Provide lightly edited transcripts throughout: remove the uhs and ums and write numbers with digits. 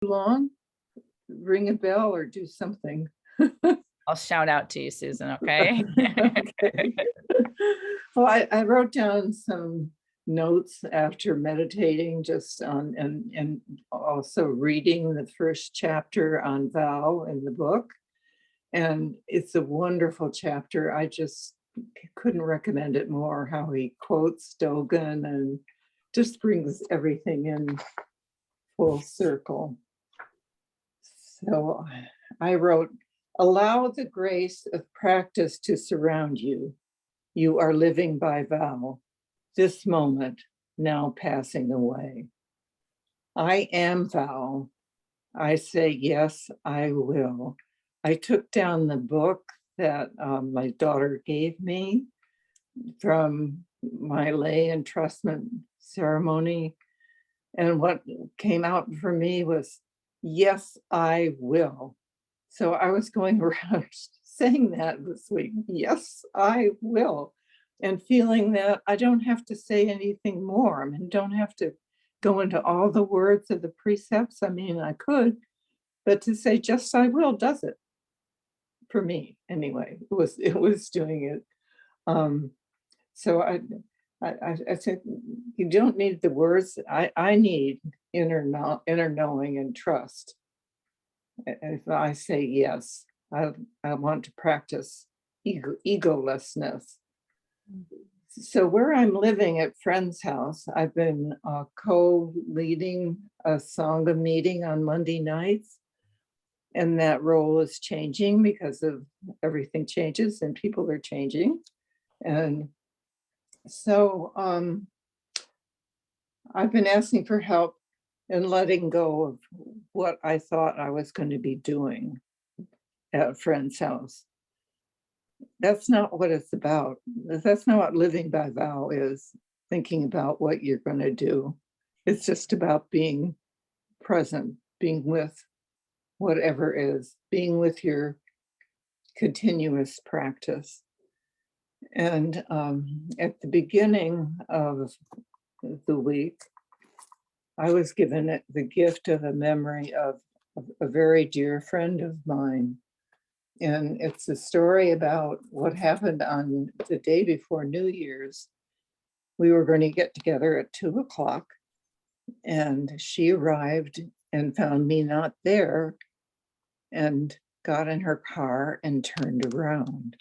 long, ring a bell or do something. I'll shout out to you, Susan, okay? Okay. Well, I wrote down some notes after meditating just on and also reading the first chapter on vow in the book. And it's a wonderful chapter. I just couldn't recommend it more, how he quotes Dogen and just brings everything in full circle. So I wrote, allow the grace of practice to surround you. You are living by vow, this moment now passing away. I am vow. I say, yes, I will. I took down the book that my daughter gave me from my lay entrustment ceremony. And what came out for me was, yes, I will. So I was going around saying that this week, yes, I will. And feeling that I don't have to say anything more. I mean, don't have to go into all the words of the precepts. I mean, I could, but to say just I will does it for me anyway. It was doing it. Um, so I said, you don't need the words. I need inner knowing and trust. If I say yes, I want to practice egolessness. So where I'm living at friend's house, I've been co-leading a Sangha meeting on Monday nights. And that role is changing because of everything changes and people are changing. And so I've been asking for help in letting go of what I thought I was going to be doing at a friend's house. That's not what it's about. That's not what living by vow is, thinking about what you're going to do. It's just about being present, being with whatever is, being with your continuous practice. And at the beginning of the week, I was given the gift of a memory of a very dear friend of mine. And it's a story about what happened on the day before New Year's. We were going to get together at 2:00, and she arrived and found me not there and got in her car and turned around.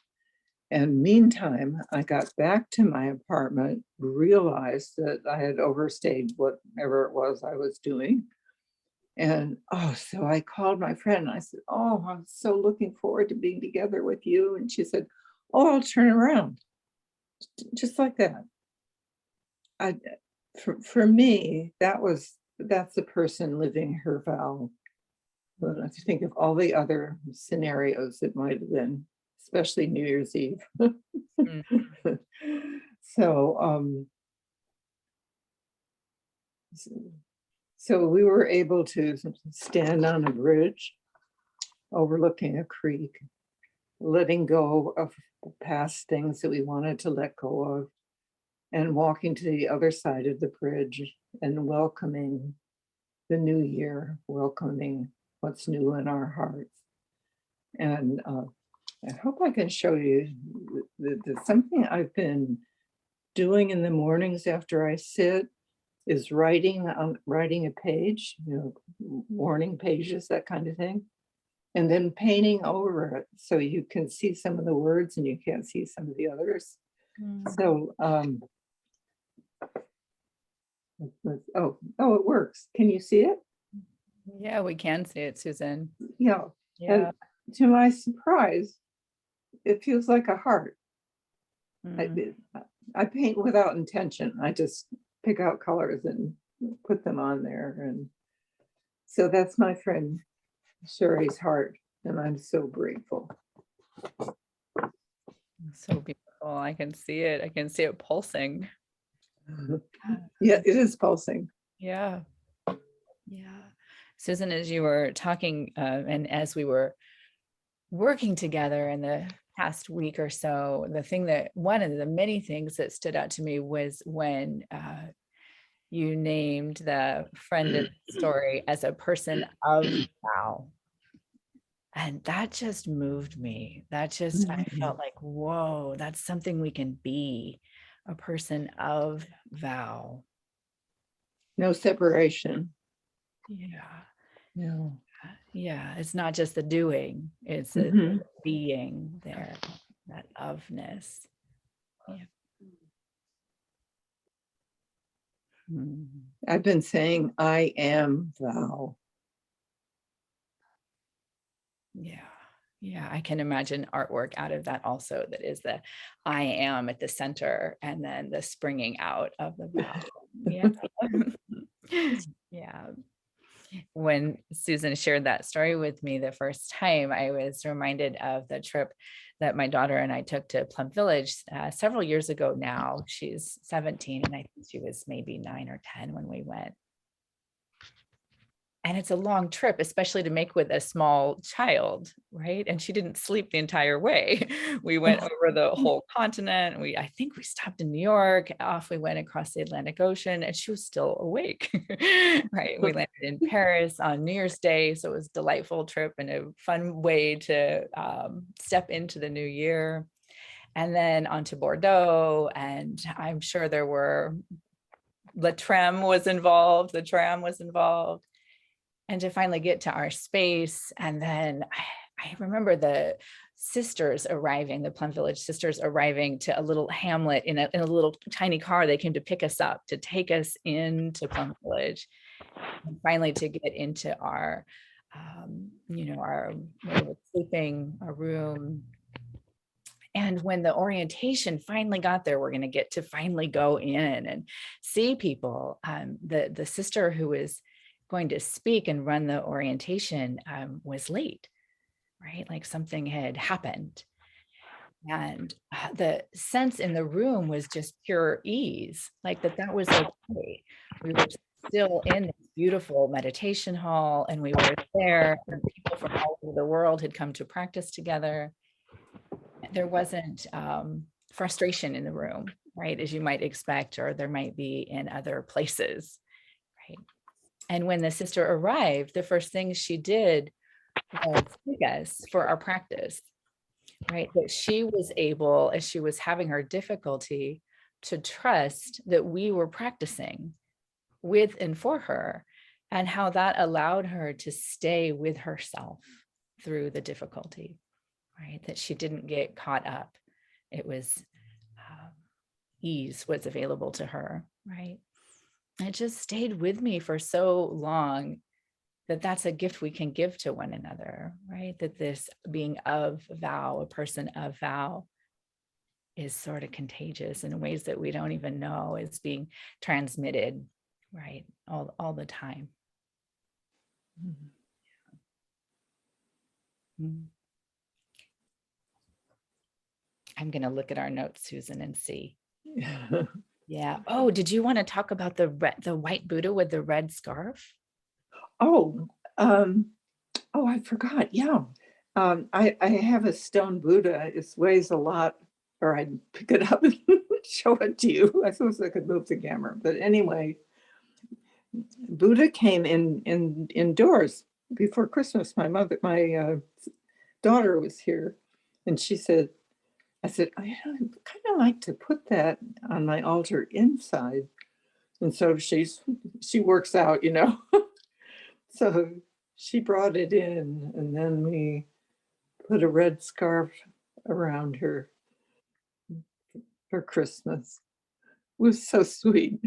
And meantime, I got back to my apartment, realized that I had overstayed whatever it was I was doing. And so I called my friend and I said, oh, I'm so looking forward to being together with you. And she said, oh, I'll turn around. Just like that. For me, that's the person living her vow. But I think of all the other scenarios it might have been, especially New Year's Eve. Mm. So so we were able to stand on a bridge overlooking a creek, letting go of past things that we wanted to let go of, and walking to the other side of the bridge and welcoming the new year, welcoming what's new in our hearts. And I hope I can show you something I've been doing in the mornings after I sit is writing a page, warning pages, that kind of thing, and then painting over it so you can see some of the words and you can't see some of the others. So it works. Can you see it? Yeah, we can see it, Susan. Yeah. Yeah. And to my surprise, it feels like a heart. I paint without intention. I just pick out colors and put them on there. And so that's my friend Sherry's heart. And I'm so grateful. So beautiful. I can see it. I can see it pulsing. Yeah, it is pulsing. Yeah. Yeah. Susan, as you were talking and as we were working together in the past week or so, one of the many things that stood out to me was when you named the friend in the story as a person of vow. And that just moved me. That just, I felt like, whoa, that's something we can be, a person of vow. No separation. Yeah. No. Yeah. It's not just the doing, it's a Mhm. being there, that ofness. Yeah. Mhm. I've been saying I am thou. Yeah. Yeah. I can imagine artwork out of that also, that is the I am at the center and then the springing out of the vow. Yeah. Yeah. When Susan shared that story with me the first time, I was reminded of the trip that my daughter and I took to Plum Village several years ago now. She's 17 and I think she was maybe 9 or 10 when we went. And it's a long trip, especially to make with a small child, right? And she didn't sleep the entire way. We went over the whole continent. I think we stopped in New York, off we went across the Atlantic Ocean, and she was still awake, right? We landed in Paris on New Year's Day. So it was a delightful trip and a fun way to step into the new year. And then on to Bordeaux. And I'm sure there were, the tram was involved, and to finally get to our space. And then I remember the sisters arriving, the Plum Village sisters arriving to a little hamlet in a little tiny car. They came to pick us up, to take us into Plum Village, and finally to get into our, our where we were sleeping, our room. And when the orientation finally got there, we're going to get to finally go in and see people. The sister who was going to speak and run the orientation was late, right? Like something had happened. And the sense in the room was just pure ease, like that was okay. We were still in this beautiful meditation hall and we were there, and people from all over the world had come to practice together. There wasn't frustration in the room, right? As you might expect, or there might be in other places, right? And when the sister arrived, the first thing she did was take us for our practice, right? That she was able, as she was having her difficulty, to trust that we were practicing with and for her, and how that allowed her to stay with herself through the difficulty, right? That she didn't get caught up. It was ease was available to her, right? It just stayed with me for so long, that that's a gift we can give to one another, right? That this being of vow, a person of vow, is sort of contagious in ways that we don't even know is being transmitted, right? All the time. Mm. I'm going to look at our notes, Susan, and see. Yeah. Oh, did you want to talk about the white Buddha with the red scarf? Oh, I forgot. Yeah. I have a stone Buddha. It weighs a lot, or I'd pick it up and show it to you. I suppose I could move the camera. But anyway, Buddha came indoors before Christmas. My daughter was here, and she said, I said, I kind of like to put that on my altar inside. And so she works out, So she brought it in, and then we put a red scarf around her for Christmas. It was so sweet.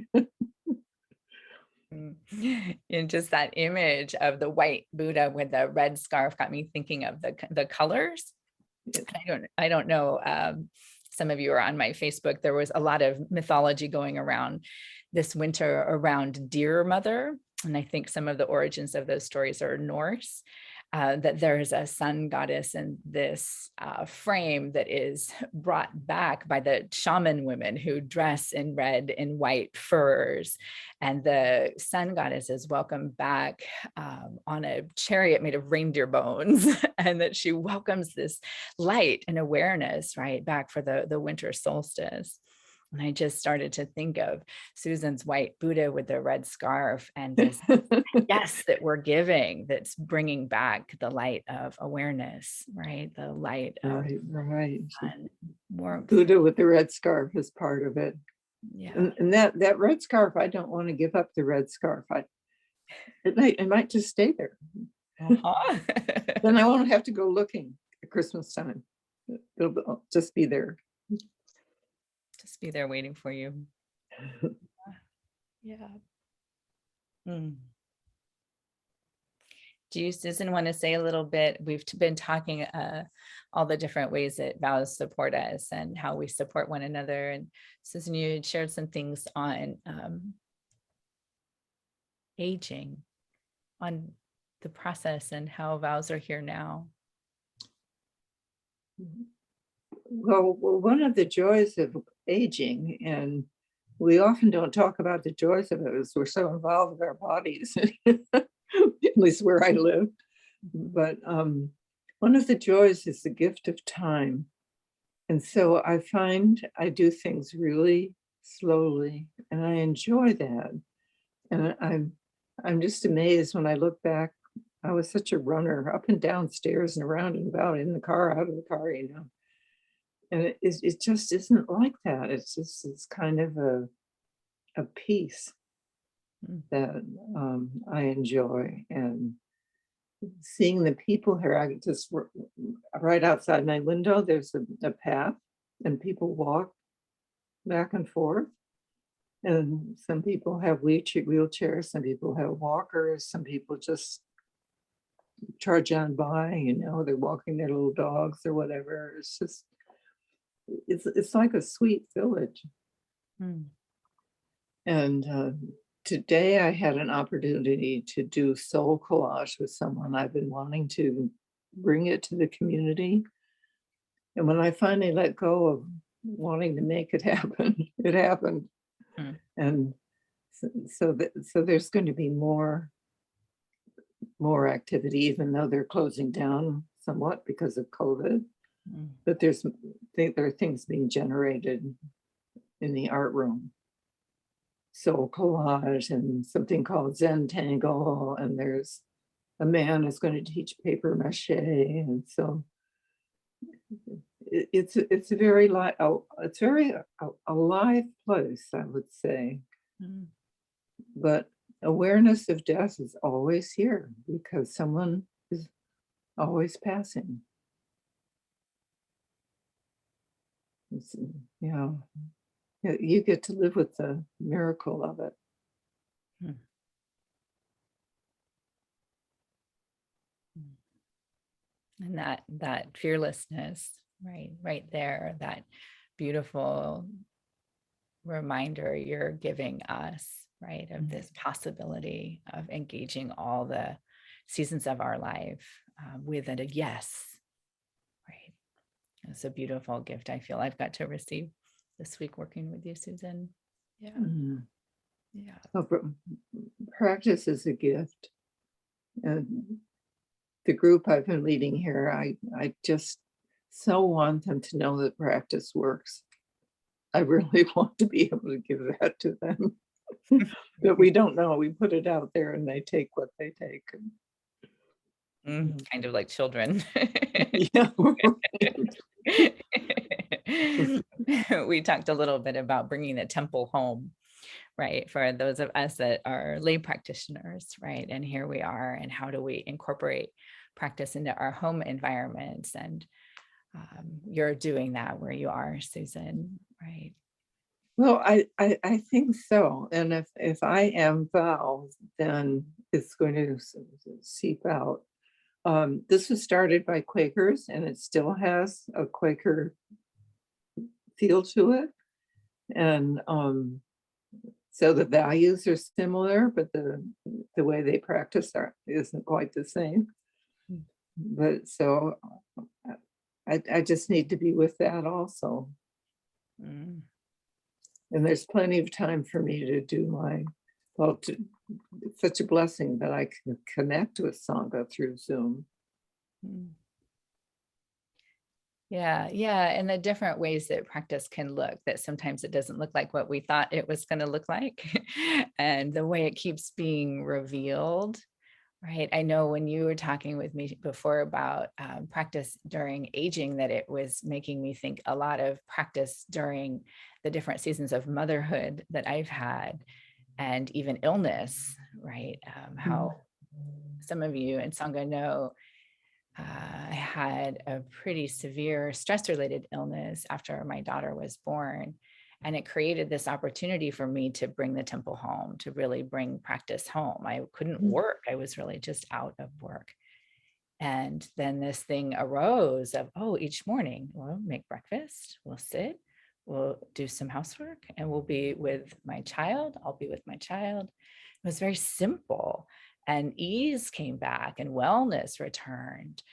And just that image of the white Buddha with the red scarf got me thinking of the colors. I don't know. Some of you are on my Facebook. There was a lot of mythology going around this winter around Deer Mother. And I think some of the origins of those stories are Norse. That there's a sun goddess in this frame that is brought back by the shaman women who dress in red and white furs. And the sun goddess is welcomed back on a chariot made of reindeer bones, and that she welcomes this light and awareness, right, back for the winter solstice. And I just started to think of Susan's white Buddha with the red scarf and this yes that we're giving, that's bringing back the light of awareness, right? The light of Right. warmth. Buddha with the red scarf is part of it. Yeah. And that red scarf, I don't want to give up the red scarf. It might just stay there. Uh-huh. Then I won't have to go looking at Christmas time. It'll just be there. Just be there waiting for you. Yeah. Mm. Do you, Susan, want to say a little bit? We've been talking all the different ways that vows support us and how we support one another. And Susan, you had shared some things on aging, on the process and how vows are here now. Well, one of the joys of aging, and we often don't talk about the joys of it, is we're so involved with our bodies, at least where I live. But one of the joys is the gift of time. And so I find I do things really slowly, and I enjoy that. And I'm just amazed when I look back. I was such a runner, up and down stairs and around and about, in the car, out of the car, And it just isn't like that. It's kind of a peace that I enjoy, and seeing the people here. I just right outside my window, there's a path, and people walk back and forth. And some people have wheelchairs, some people have walkers, some people just trudge on by, they're walking their little dogs or whatever. It's like a sweet village. And today I had an opportunity to do soul collage with someone. I've been wanting to bring it to the community. And when I finally let go of wanting to make it happen, it happened. And so there's going to be more activity, even though they're closing down somewhat because of COVID. But there are things being generated in the art room. Soul collage and something called Zentangle, and there's a man who's going to teach paper mache, and so it's a very alive place, I would say. But awareness of death is always here because someone is always passing. You get to live with the miracle of it. And that fearlessness, right there, that beautiful reminder you're giving us, right, of this possibility of engaging all the seasons of our life with a yes, right? It's a beautiful gift I feel I've got to receive this week working with you, Susan. Yeah. Yeah. Well, practice is a gift. And the group I've been leading here, I just so want them to know that practice works. I really want to be able to give that to them. But we don't know. We put it out there and they take what they take. Kind of like children. Yeah. We talked a little bit about bringing the temple home, right? For those of us that are lay practitioners, right? And here we are, and how do we incorporate practice into our home environments? And you're doing that where you are, Susan, right? Well, I think so. And if I am Val, then it's going to seep out. This was started by Quakers, and it still has a Quaker feel to it. And so the values are similar, but the way they practice isn't quite the same. But so I just need to be with that also. And there's plenty of time for me to do it's such a blessing that I can connect with Sangha through Zoom. Yeah. And the different ways that practice can look, that sometimes it doesn't look like what we thought it was going to look like. And the way it keeps being revealed, right? I know when you were talking with me before about practice during aging, that it was making me think a lot of practice during the different seasons of motherhood that I've had, and even illness, right? How some of you in Sangha know I had a pretty severe stress-related illness after my daughter was born. And it created this opportunity for me to bring the temple home, to really bring practice home. I couldn't work. I was really just out of work. And then this thing arose of, oh, each morning we'll make breakfast, we'll sit, we'll do some housework, and we'll be with my child. I'll be with my child. It was very simple, and ease came back and wellness returned.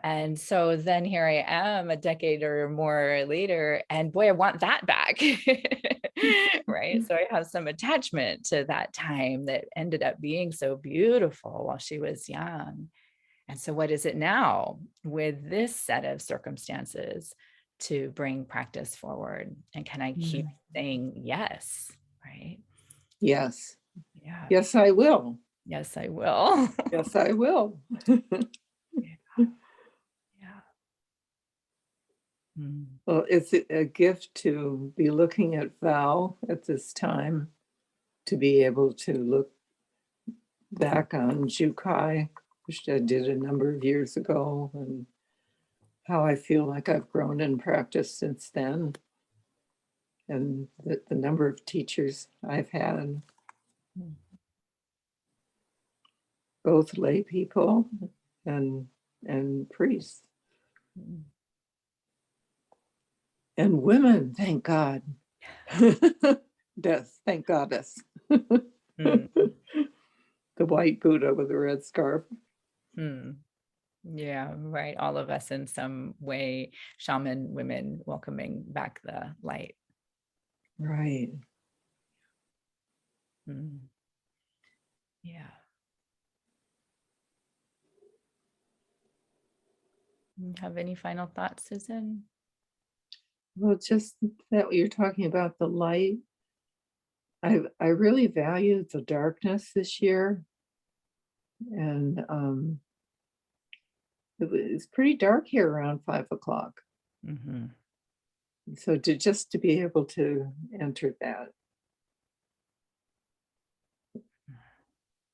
And so then here I am a decade or more later, and boy, I want that back. Right. So I have some attachment to that time that ended up being so beautiful while she was young. And so what is it now with this set of circumstances to bring practice forward? And can I keep saying yes? Right. Yes. Yeah. Yes, I will. Yes, I will. Yes, I will. Yeah. Mm. Well, it's a gift to be looking at Val at this time, to be able to look back on Jukai, which I did a number of years ago, and how I feel like I've grown in practice since then, and the number of teachers I've had, both lay people and priests. And women, thank God. Death, thank goddess. The white Buddha with the red scarf. Yeah, right. All of us in some way, shaman women welcoming back the light. Right. Yeah. Have any final thoughts, Susan? Well, just that you're talking about the light. I really value the darkness this year, and it was pretty dark here around 5 o'clock. So just to be able to enter that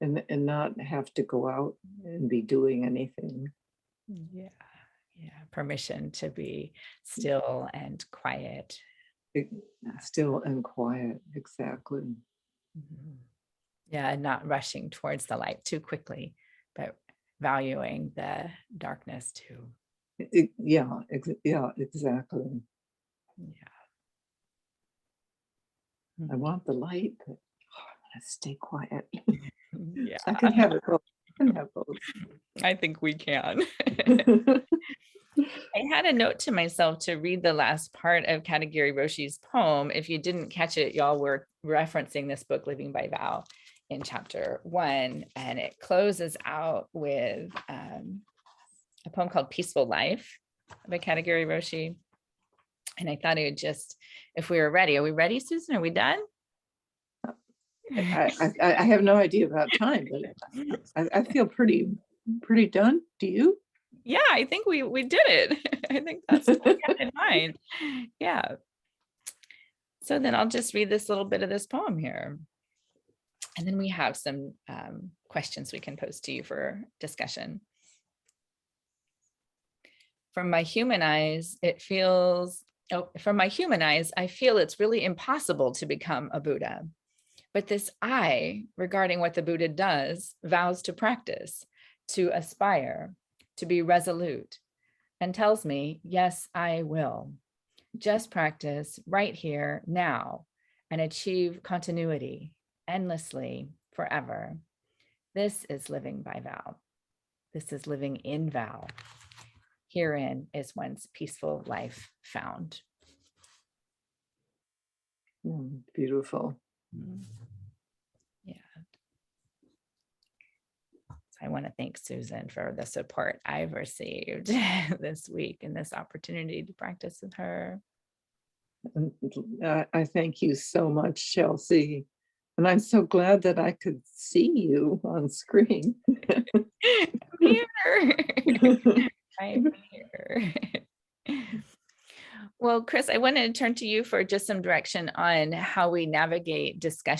and not have to go out and be doing anything. Yeah. Permission to be still and quiet. Still and quiet, exactly. Yeah, and not rushing towards the light too quickly, but valuing the darkness too. Yeah, exactly. Yeah. I want the light, but I want to stay quiet. Yeah. I can have it both. I think we can. I had a note to myself to read the last part of Katagiri Roshi's poem. If you didn't catch it, y'all were referencing this book, Living by Vow, in chapter 1, and it closes out with a poem called Peaceful Life by Katagiri Roshi. And I thought I would just, if we were ready, are we ready, Susan? Are we done? I have no idea about time, but I feel pretty done. Do you? Yeah, I think we did it. I think that's what we had in mind. Yeah. So then I'll just read this little bit of this poem here. And then we have some questions we can pose to you for discussion. From my human eyes, I feel it's really impossible to become a Buddha. But this I, regarding what the Buddha does, vows to practice, to aspire, to be resolute, and tells me, yes, I will. Just practice right here, now, and achieve continuity, endlessly, forever. This is living by vow. This is living in vow. Herein is one's peaceful life found. Beautiful. Yeah. I want to thank Susan for the support I've received this week and this opportunity to practice with her. And I thank you so much, Chelsea. And I'm so glad that I could see you on screen. Here. I'm here. Well, Chris, I wanted to turn to you for just some direction on how we navigate discussion